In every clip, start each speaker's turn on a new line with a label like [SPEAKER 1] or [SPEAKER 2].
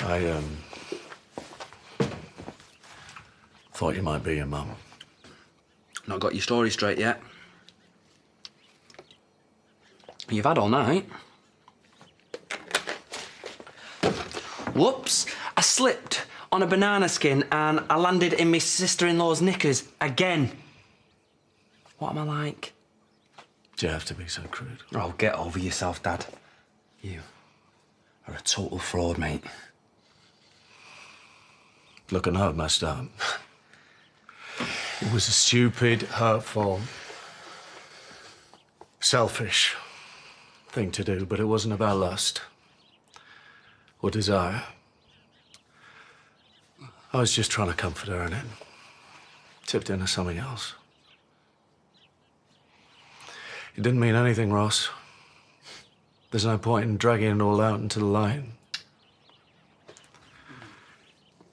[SPEAKER 1] I thought you might be your mum.
[SPEAKER 2] Not got your story straight yet. You've had all night. Whoops! I slipped on a banana skin and I landed in my sister-in-law's knickers again. What am I like?
[SPEAKER 1] Do you have to be so crude?
[SPEAKER 2] Oh, get over yourself, Dad. You are a total fraud, mate.
[SPEAKER 1] Look, I know it messed up. It was a stupid, hurtful, selfish thing to do, but it wasn't about lust or desire. I was just trying to comfort her, and it tipped into something else. It didn't mean anything, Ross. There's no point in dragging it all out into the light.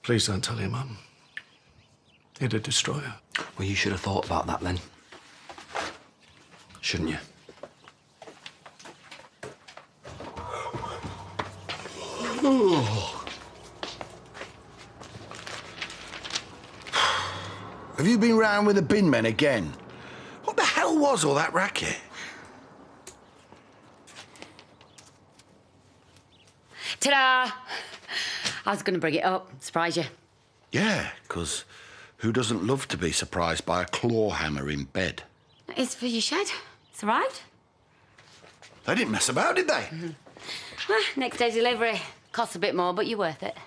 [SPEAKER 1] Please don't tell your mum. It'd destroy her.
[SPEAKER 2] Well, you should have thought about that then. Shouldn't you?
[SPEAKER 3] Have you been round with the bin men again? What the hell was all that racket?
[SPEAKER 4] Ta-da! I was going to bring it up, surprise you.
[SPEAKER 3] Yeah, 'cause who doesn't love to be surprised by a claw hammer in bed?
[SPEAKER 4] It's for your shed. It's all right.
[SPEAKER 3] They didn't mess about, did they?
[SPEAKER 4] Next day delivery. Costs a bit more, but you're worth it.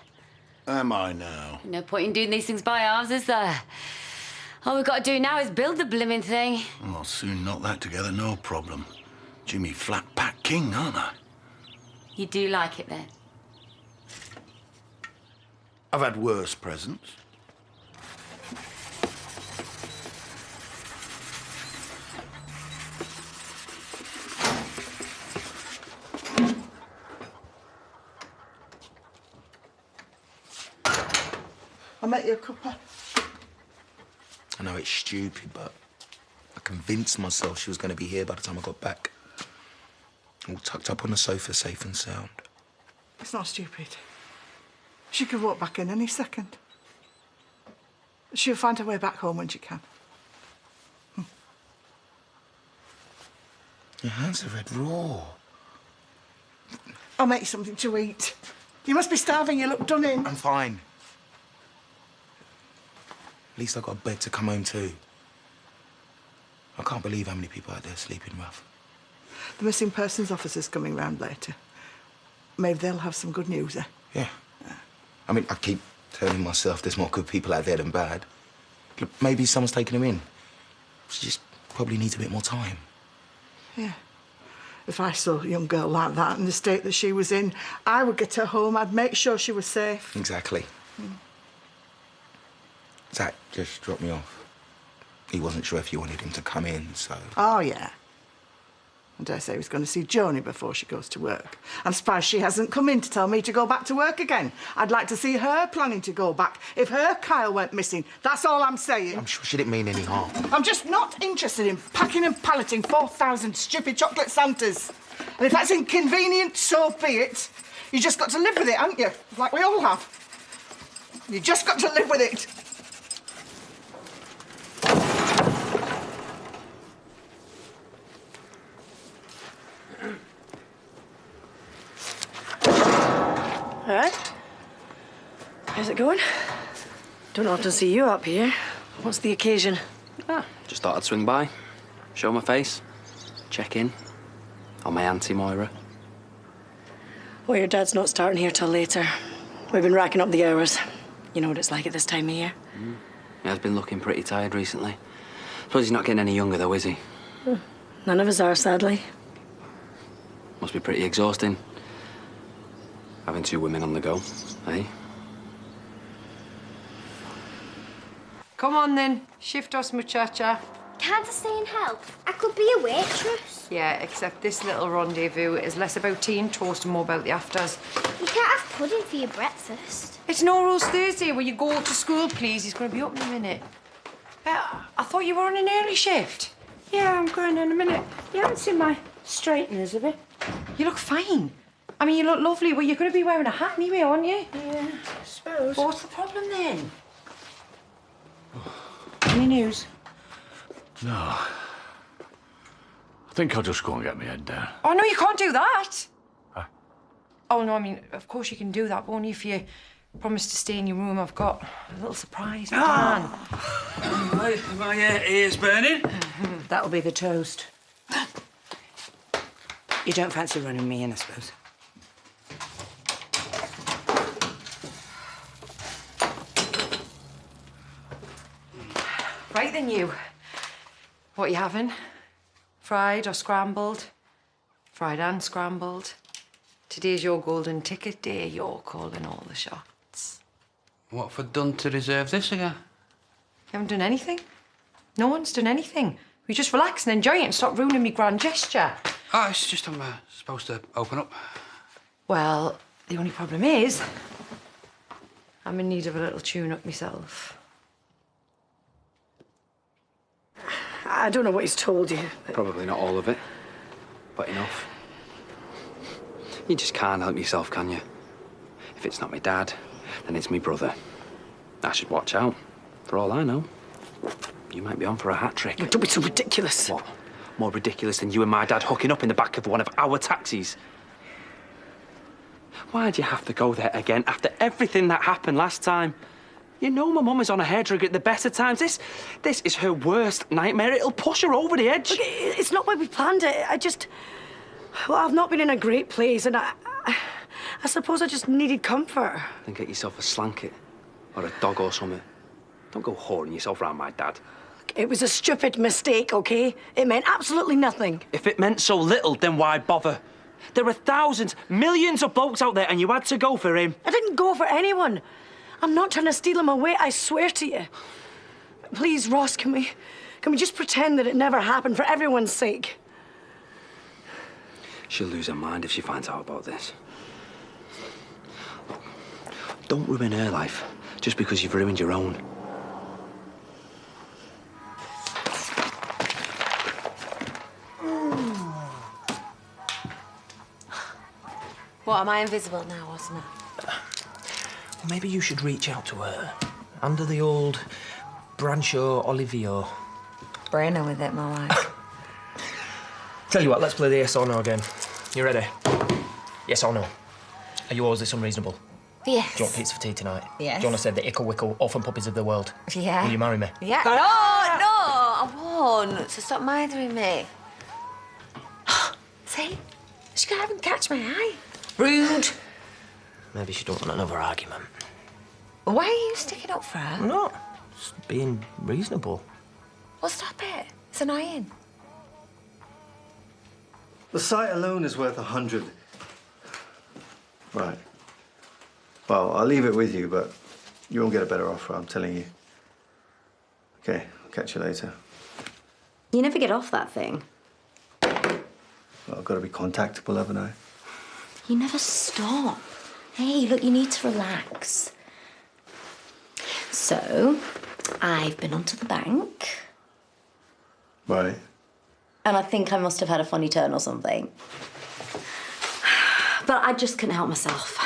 [SPEAKER 3] Am I now?
[SPEAKER 4] No point in doing these things by halves, is there? All we've got to do now is build the blimmin' thing.
[SPEAKER 3] I'll soon knock that together, no problem. Jimmy Flat-Pack King, aren't I?
[SPEAKER 4] You do like it then?
[SPEAKER 3] I've had worse presents.
[SPEAKER 5] I'll make you a cuppa.
[SPEAKER 6] I know it's stupid, but I convinced myself she was going to be here by the time I got back. All tucked up on the sofa, safe and sound.
[SPEAKER 5] It's not stupid. She could walk back in any second. She'll find her way back home when she can.
[SPEAKER 6] Your hands are red raw.
[SPEAKER 5] I'll make you something to eat. You must be starving, you look done in.
[SPEAKER 6] I'm fine. At least I got a bed to come home to. I can't believe how many people out there sleeping rough.
[SPEAKER 5] The missing persons officer's coming round later. Maybe they'll have some good news, eh?
[SPEAKER 6] Yeah. I mean, I keep telling myself there's more good people out there than bad. Look, maybe someone's taking them in. She just probably needs a bit more time.
[SPEAKER 5] Yeah. If I saw a young girl like that in the state that she was in, I would get her home. I'd make sure she was safe.
[SPEAKER 6] Exactly. Zach just dropped me off. He wasn't sure if you wanted him to come in, so...
[SPEAKER 5] Oh, yeah. I dare say he was going to see Joni before she goes to work. I'm surprised she hasn't come in to tell me to go back to work again. I'd like to see her planning to go back if her Kyle went missing. That's all I'm saying.
[SPEAKER 6] I'm sure she didn't mean any harm.
[SPEAKER 5] I'm just not interested in packing and palleting 4,000 stupid chocolate Santas. And if that's inconvenient, so be it. You just got to live with it, haven't you? Like we all have. You just got to live with it.
[SPEAKER 7] All right. How's it going? Don't often see you up here. What's the occasion?
[SPEAKER 2] Just thought I'd swing by, show my face, check in on my Auntie Moira.
[SPEAKER 7] Well, your dad's not starting here till later. We've been racking up the hours. You know what it's like at this time of year.
[SPEAKER 2] He has been looking pretty tired recently. Suppose he's not getting any younger though, is he?
[SPEAKER 7] None of us are, sadly.
[SPEAKER 2] Must be pretty exhausting. Having two women on the go, eh?
[SPEAKER 8] Come on then, shift us, muchacha.
[SPEAKER 9] Can't I stay and help? I could be a waitress.
[SPEAKER 8] Yeah, except this little rendezvous is less about tea and toast and more about the afters.
[SPEAKER 9] You can't have pudding for your breakfast.
[SPEAKER 8] It's No Rules Thursday. Will you go to school, please? He's going to be up in a minute. I thought you were on an early shift.
[SPEAKER 10] Yeah, I'm going in a minute. You haven't seen my straighteners, have you?
[SPEAKER 8] You look fine. I mean, you look lovely. Well, you're going to be wearing a hat anyway, aren't you?
[SPEAKER 5] Yeah, I suppose.
[SPEAKER 8] Well, what's the problem then? Any news?
[SPEAKER 1] No. I think I'll just go and get my head down.
[SPEAKER 8] Oh, no, you can't do that.
[SPEAKER 1] Huh?
[SPEAKER 8] Oh, no, I mean, of course you can do that, but only if you promise to stay in your room. I've got a little surprise for Dan.
[SPEAKER 2] My ears burning.
[SPEAKER 8] That'll be the toast. You don't fancy running me in, I suppose? Right then, you. What are you having? Fried or scrambled? Fried and scrambled. Today's your golden ticket day. You're calling all the shots.
[SPEAKER 10] What have I done to deserve this again?
[SPEAKER 8] You haven't done anything. No one's done anything. We just relax and enjoy it and stop ruining me grand gesture.
[SPEAKER 10] Oh, it's just I'm supposed to open up.
[SPEAKER 8] Well, the only problem is I'm in need of a little tune-up myself.
[SPEAKER 7] I don't know what he's told you.
[SPEAKER 10] Probably not all of it, but enough. You just can't help yourself, can you? If it's not my dad, then it's my brother. I should watch out. For all I know, you might be on for a hat trick.
[SPEAKER 7] Don't be so ridiculous.
[SPEAKER 2] What? More ridiculous than you and my dad hooking up in the back of one of our taxis? Why'd you have to go there again after everything that happened last time? You know my mum is on a hairdrug at the best of times. This is her worst nightmare. It'll push her over the edge.
[SPEAKER 7] Look, it's not why we planned it. Well, I've not been in a great place, and I suppose I just needed comfort.
[SPEAKER 2] Then get yourself a slanket or a dog or something. Don't go whoring yourself round my dad.
[SPEAKER 7] It was a stupid mistake, OK? It meant absolutely nothing.
[SPEAKER 2] If it meant so little, then why bother? There are thousands, millions of blokes out there, and you had to go for him.
[SPEAKER 7] I didn't go for anyone. I'm not trying to steal him away, I swear to you. Please, Ross, can we just pretend that it never happened for everyone's sake?
[SPEAKER 2] She'll lose her mind if she finds out about this. Don't ruin her life just because you've ruined your own.
[SPEAKER 4] What, am I invisible now, wasn't it?
[SPEAKER 11] Well, maybe you should reach out to her. Under the old Brancho Olivio.
[SPEAKER 4] Brainer with it, my wife.
[SPEAKER 11] Tell you what, let's play the yes or no again. You ready? Yes or no? Are you always this unreasonable?
[SPEAKER 4] Yes.
[SPEAKER 11] Do you want pizza for tea tonight?
[SPEAKER 4] Yes.
[SPEAKER 11] Do you want to say the ickle-wickle orphan puppies of the world?
[SPEAKER 4] Yeah.
[SPEAKER 11] Will you marry me?
[SPEAKER 4] Yeah. No, I won't. So stop mithering me. See? She can't even catch my eye. Rude.
[SPEAKER 11] Maybe she don't want another argument.
[SPEAKER 4] Why are you sticking up for her?
[SPEAKER 11] I'm not. Just being reasonable.
[SPEAKER 4] Well, stop it. It's annoying.
[SPEAKER 12] The site alone is worth 100. Right. Well, I'll leave it with you, but you won't get a better offer, I'm telling you. Okay, I'll catch you later.
[SPEAKER 13] You never get off that thing.
[SPEAKER 12] Well, I've got to be contactable, haven't I?
[SPEAKER 13] You never stop. Hey, look, you need to relax. So, I've been onto the bank.
[SPEAKER 12] Right.
[SPEAKER 13] And I think I must have had a funny turn or something. But I just couldn't help myself.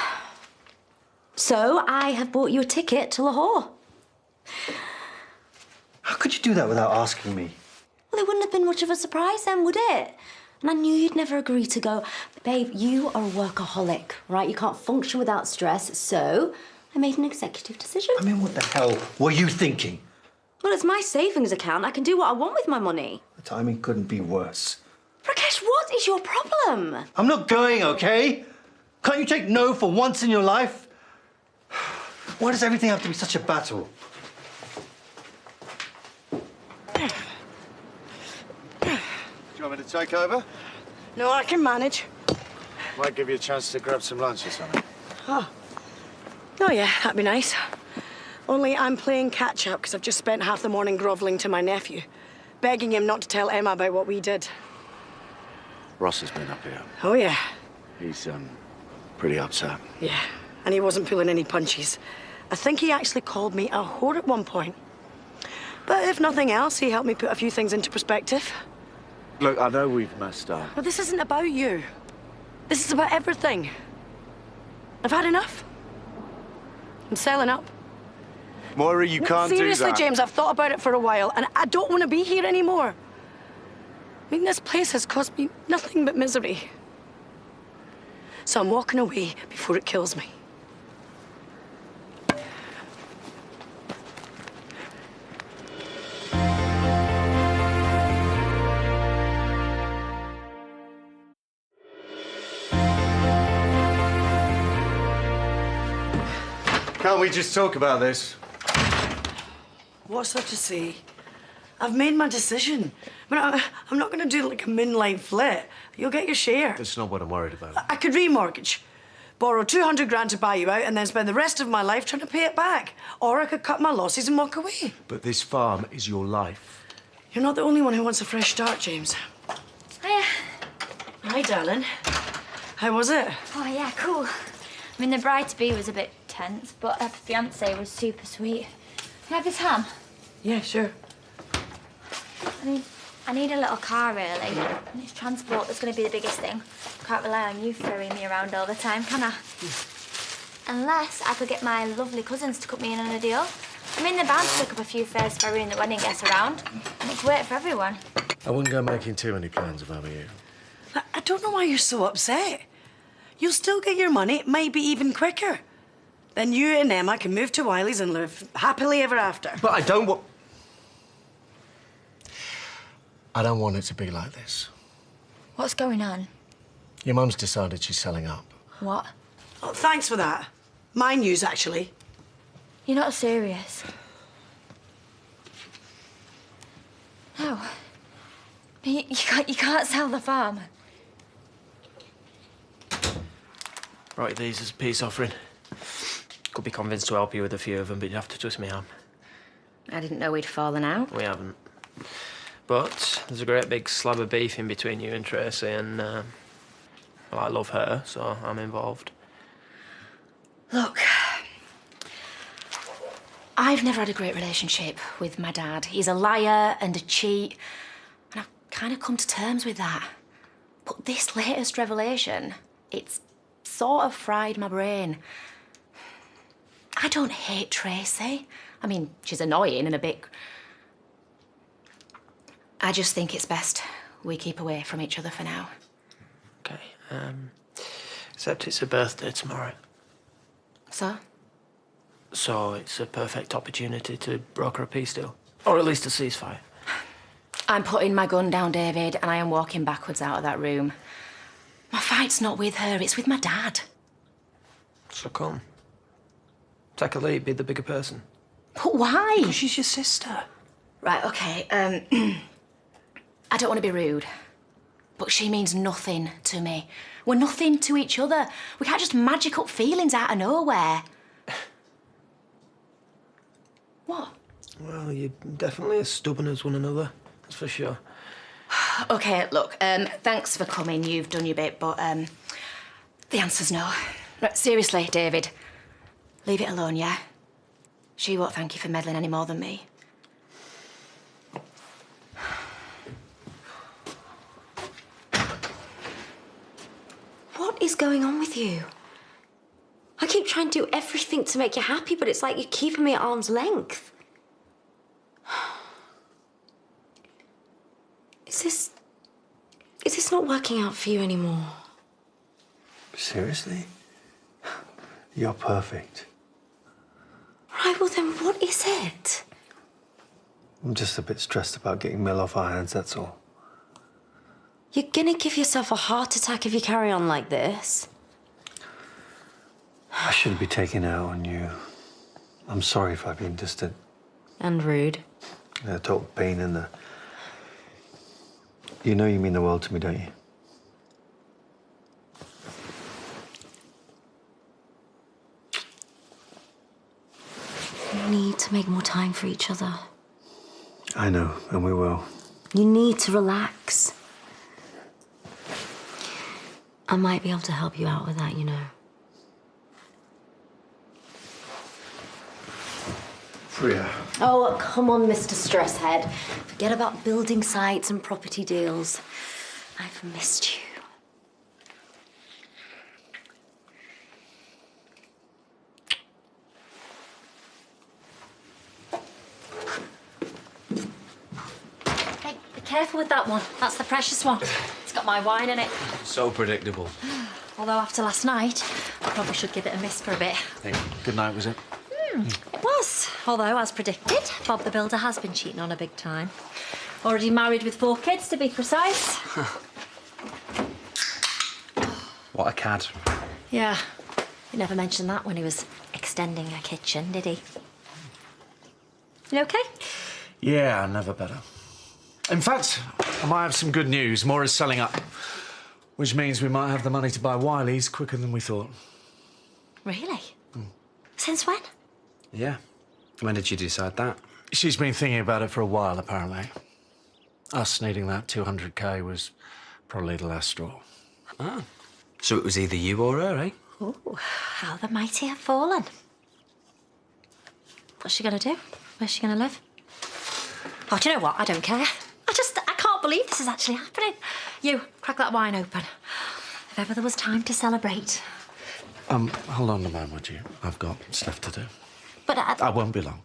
[SPEAKER 13] So, I have bought you a ticket to Lahore.
[SPEAKER 12] How could you do that without asking me?
[SPEAKER 13] Well, it wouldn't have been much of a surprise then, would it? And I knew you'd never agree to go. But babe, you are a workaholic, right? You can't function without stress, so I made an executive decision.
[SPEAKER 12] I mean, what the hell were you thinking?
[SPEAKER 13] Well, it's my savings account. I can do what I want with my money.
[SPEAKER 12] The timing couldn't be worse.
[SPEAKER 13] Rakesh, what is your problem?
[SPEAKER 12] I'm not going, okay? Can't you take no for once in your life? Why does everything have to be such a battle?
[SPEAKER 14] Do you want me to take over?
[SPEAKER 7] No, I can manage.
[SPEAKER 14] Might give you a chance to grab some lunch or something.
[SPEAKER 7] Oh yeah, that'd be nice. Only I'm playing catch-up because I've just spent half the morning grovelling to my nephew, begging him not to tell Emma about what we did.
[SPEAKER 1] Ross has been up here.
[SPEAKER 7] Oh, yeah.
[SPEAKER 1] He's, pretty upset.
[SPEAKER 7] Yeah, and he wasn't pulling any punches. I think he actually called me a whore at one point. But if nothing else, he helped me put a few things into perspective.
[SPEAKER 1] Look, I know we've messed up.
[SPEAKER 7] But this isn't about you. This is about everything. I've had enough. I'm selling up.
[SPEAKER 14] Moira, you can't do that.
[SPEAKER 7] Seriously, James, I've thought about it for a while, and I don't want to be here anymore. I mean, this place has caused me nothing but misery. So I'm walking away before it kills me.
[SPEAKER 14] Can't we just talk about this?
[SPEAKER 7] What's there to say? I've made my decision. I mean, I'm not going to do like a midlife flit. You'll get your share.
[SPEAKER 1] That's not what I'm worried about.
[SPEAKER 7] I could remortgage, borrow 200 grand to buy you out, and then spend the rest of my life trying to pay it back. Or I could cut my losses and walk away.
[SPEAKER 1] But this farm is your life.
[SPEAKER 7] You're not the only one who wants a fresh start, James.
[SPEAKER 13] Hiya.
[SPEAKER 7] Hi, darling. How was it?
[SPEAKER 13] Oh, yeah, cool. I mean, the bride-to-be was a bit tense, but her fiancé was super sweet. Can I have this ham?
[SPEAKER 7] Yeah, sure.
[SPEAKER 13] I need a little car, really. And it's transport that's going to be the biggest thing. Can't rely on you ferrying me around all the time, can I? Unless I could get my lovely cousins to cut me in on a deal. I mean, they're bound to pick up a few fares ferrying the wedding guests around. And it's work for everyone.
[SPEAKER 1] I wouldn't go making too many plans if I were you.
[SPEAKER 7] I don't know why you're so upset. You'll still get your money, maybe even quicker. Then you and Emma can move to Wiley's and live happily ever after.
[SPEAKER 1] But I don't want... I don't want it to be like this.
[SPEAKER 13] What's going on?
[SPEAKER 1] Your mum's decided she's selling up.
[SPEAKER 13] What?
[SPEAKER 7] Oh, thanks for that. My news, actually.
[SPEAKER 13] You're not serious. No. You can't sell the farm.
[SPEAKER 11] Right, these as a peace offering. Could be convinced to help you with a few of them, but you'd have to twist me arm.
[SPEAKER 4] I didn't know we'd fallen out.
[SPEAKER 11] We haven't. But there's a great big slab of beef in between you and Tracy, and well, I love her, so I'm involved.
[SPEAKER 4] Look, I've never had a great relationship with my dad. He's a liar and a cheat, and I've kind of come to terms with that. But this latest revelation, it's sort of fried my brain. I don't hate Tracy. I mean, she's annoying and a bit... I just think it's best we keep away from each other for now.
[SPEAKER 11] Okay, except it's her birthday tomorrow.
[SPEAKER 4] So?
[SPEAKER 11] So it's a perfect opportunity to broker a peace deal. Or at least a ceasefire.
[SPEAKER 4] I'm putting my gun down, David, and I am walking backwards out of that room. My fight's not with her, it's with my dad.
[SPEAKER 11] So come. Take a lead, be the bigger person.
[SPEAKER 4] But why?
[SPEAKER 11] Because she's your sister.
[SPEAKER 4] Right, okay, I don't want to be rude, but she means nothing to me. We're nothing to each other. We can't just magic up feelings out of nowhere. What?
[SPEAKER 11] Well, you're definitely as stubborn as one another, that's for sure.
[SPEAKER 4] Okay, look, thanks for coming. You've done your bit, but the answer's no. Right, seriously, David, leave it alone, yeah? She won't thank you for meddling any more than me.
[SPEAKER 13] What is going on with you? I keep trying to do everything to make you happy, but it's like you're keeping me at arm's length. Is this not working out for you anymore?
[SPEAKER 12] Seriously? You're perfect.
[SPEAKER 13] Right, well then what is it?
[SPEAKER 12] I'm just a bit stressed about getting Mel off our hands, that's all.
[SPEAKER 13] You're gonna give yourself a heart attack if you carry on like this.
[SPEAKER 12] I shouldn't be taking it out on you. I'm sorry if I've been distant.
[SPEAKER 13] And rude.
[SPEAKER 12] The total pain in the... You know you mean the world to me, don't you?
[SPEAKER 13] You need to make more time for each other.
[SPEAKER 12] I know, and we will.
[SPEAKER 13] You need to relax. I might be able to help you out with that, you know.
[SPEAKER 12] Freya.
[SPEAKER 13] Oh, come on, Mr. Stresshead. Forget about building sites and property deals. I've missed you.
[SPEAKER 4] careful with that one. That's the precious one. It's got my wine in it.
[SPEAKER 1] So predictable.
[SPEAKER 4] Although after last night, I probably should give it a miss for a bit.
[SPEAKER 1] Hey, good night, was it?
[SPEAKER 4] Was. Although, as predicted, Bob the Builder has been cheating on her big time. Already married with 4 kids, to be precise.
[SPEAKER 10] What a cad.
[SPEAKER 4] Yeah. He never mentioned that when he was extending her kitchen, did he? You okay?
[SPEAKER 1] Yeah, never better. In fact, I might have some good news. Maura's selling up, which means we might have the money to buy Wiley's quicker than we thought.
[SPEAKER 4] Really? Since when?
[SPEAKER 10] Yeah. When did you decide that?
[SPEAKER 1] She's been thinking about it for a while, apparently. Us needing that 200k was probably the last straw.
[SPEAKER 10] Ah. So it was either you or her, eh?
[SPEAKER 4] Ooh, how the mighty have fallen. What's she gonna do? Where's she gonna live? Oh, do you know what? I don't care. I can't believe this is actually happening. You, crack that wine open. If ever there was time to celebrate.
[SPEAKER 1] Hold on a moment, would you? I've got stuff to do.
[SPEAKER 4] But
[SPEAKER 1] I won't be long.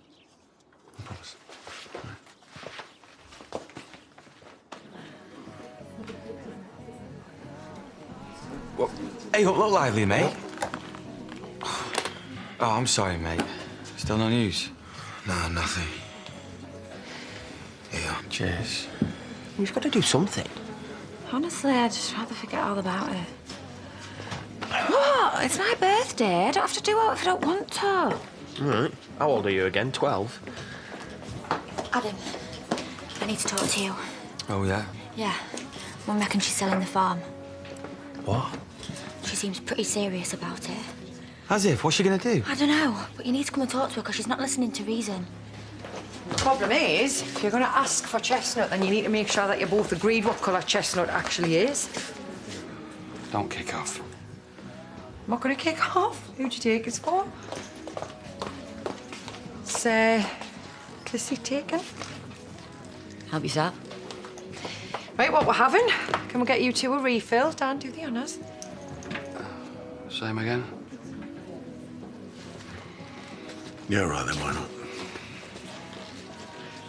[SPEAKER 1] I promise.
[SPEAKER 6] What? Hey, you don't look lively, mate. Oh, I'm sorry, mate. Still no news?
[SPEAKER 11] No, nothing.
[SPEAKER 6] Yeah, cheers.
[SPEAKER 11] We've got to do something.
[SPEAKER 8] Honestly, I'd just rather forget all about it. What? It's my birthday. I don't have to do it if I don't want to.
[SPEAKER 11] All right. How old are you again? 12?
[SPEAKER 13] Adam, I need to talk to you.
[SPEAKER 6] Oh, yeah?
[SPEAKER 13] Yeah. Mum reckons she's selling the farm.
[SPEAKER 6] What?
[SPEAKER 13] She seems pretty serious about it.
[SPEAKER 6] As if? What's she gonna do?
[SPEAKER 13] I don't know, but you need to come and talk to her because she's not listening to reason.
[SPEAKER 8] The problem is, if you're going to ask for chestnut, then you need to make sure that you both agreed what colour chestnut actually is.
[SPEAKER 10] Don't kick off.
[SPEAKER 8] I'm not going to kick off. Who'd you take us for? It's, the seat taken.
[SPEAKER 4] Help yourself.
[SPEAKER 8] Right, what we're having? Can we get you two a refill? Dan, do the honours.
[SPEAKER 10] Same again?
[SPEAKER 3] Yeah, right then, why not?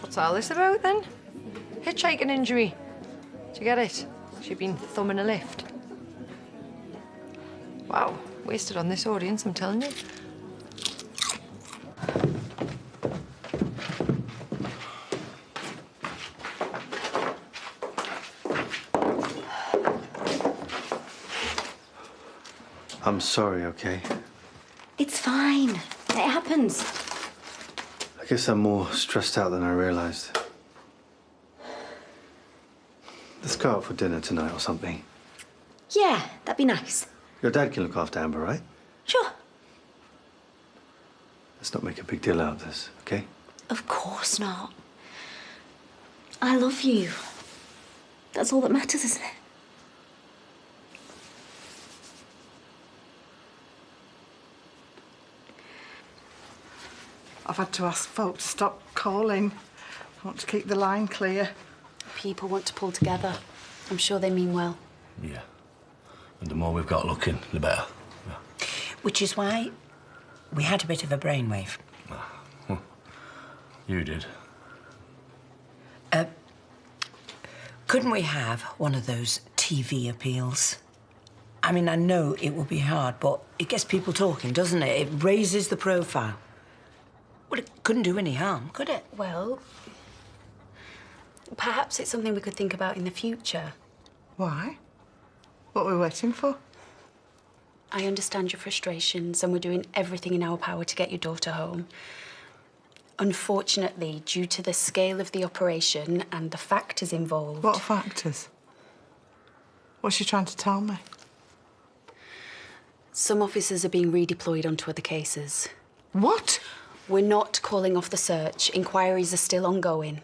[SPEAKER 8] What's all this about, then? Hitchhiking injury. Did you get it? She'd been thumbing a lift. Wow, wasted on this audience, I'm telling you.
[SPEAKER 12] I'm sorry, okay?
[SPEAKER 4] It's fine. It happens.
[SPEAKER 12] I guess I'm more stressed out than I realised. Let's go out for dinner tonight or something.
[SPEAKER 4] Yeah, that'd be nice.
[SPEAKER 12] Your dad can look after Amber, right?
[SPEAKER 4] Sure.
[SPEAKER 12] Let's not make a big deal out of this, okay?
[SPEAKER 4] Of course not. I love you. That's all that matters, isn't it?
[SPEAKER 5] I've had to ask folks to stop calling. I want to keep the line clear.
[SPEAKER 15] People want to pull together. I'm sure they mean well.
[SPEAKER 3] Yeah. And the more we've got looking, the better. Yeah.
[SPEAKER 16] Which is why we had a bit of a brainwave.
[SPEAKER 3] You did.
[SPEAKER 16] Couldn't we have one of those TV appeals? I mean, I know it will be hard, but it gets people talking, doesn't it? It raises the profile. Well, it couldn't do any harm, could it?
[SPEAKER 15] Well, perhaps it's something we could think about in the future.
[SPEAKER 5] Why? What are we waiting for?
[SPEAKER 15] I understand your frustrations, and we're doing everything in our power to get your daughter home. Unfortunately, due to the scale of the operation and the factors involved...
[SPEAKER 5] What factors? What's she trying to tell me?
[SPEAKER 15] Some officers are being redeployed onto other cases.
[SPEAKER 5] What?
[SPEAKER 15] We're not calling off the search. Inquiries are still ongoing.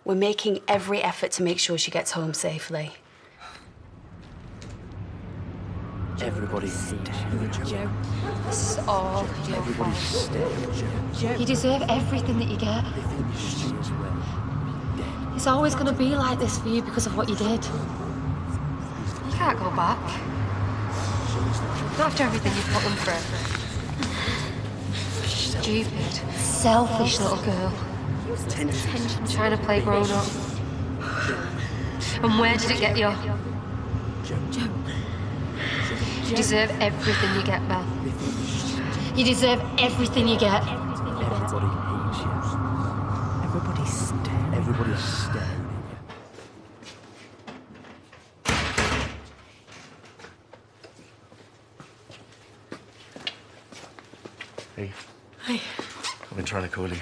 [SPEAKER 15] We're making every effort to make sure she gets home safely.
[SPEAKER 11] Everybody
[SPEAKER 8] Joe, this is all your fault.
[SPEAKER 4] You deserve everything that you get. It's always going to be like this for you because of what you did.
[SPEAKER 8] You can't go back. Not after everything you've put them through. Stupid.
[SPEAKER 4] Selfish little girl.
[SPEAKER 8] Trying to play grown up. And where did it get you? You deserve everything you get, Belle. You deserve everything you get.
[SPEAKER 1] Everybody hates you. Everybody's staring. Everybody's staring at you. Hey.
[SPEAKER 7] Hi.
[SPEAKER 1] I've been trying to call you.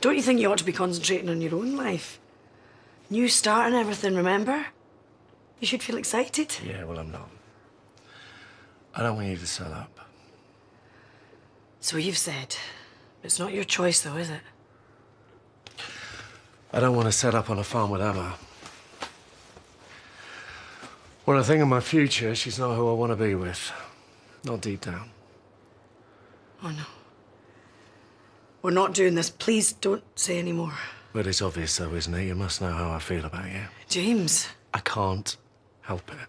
[SPEAKER 7] Don't you think you ought to be concentrating on your own life? New start and everything, remember? You should feel excited.
[SPEAKER 1] Yeah, well, I'm not. I don't want you to sell up.
[SPEAKER 7] So you've said. It's not your choice, though, is it?
[SPEAKER 1] I don't want to set up on a farm with Emma. When I think of my future, she's not who I want to be with. Not deep down.
[SPEAKER 7] Oh, no. We're not doing this. Please don't say any more.
[SPEAKER 1] But it's obvious, though, isn't it? You must know how I feel about you.
[SPEAKER 7] James.
[SPEAKER 1] I can't help it.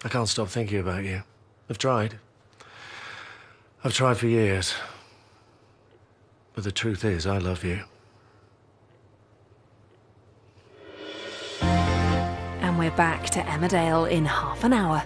[SPEAKER 1] I can't stop thinking about you. I've tried. I've tried for years. But the truth is, I love you.
[SPEAKER 17] And we're back to Emmerdale in half an hour.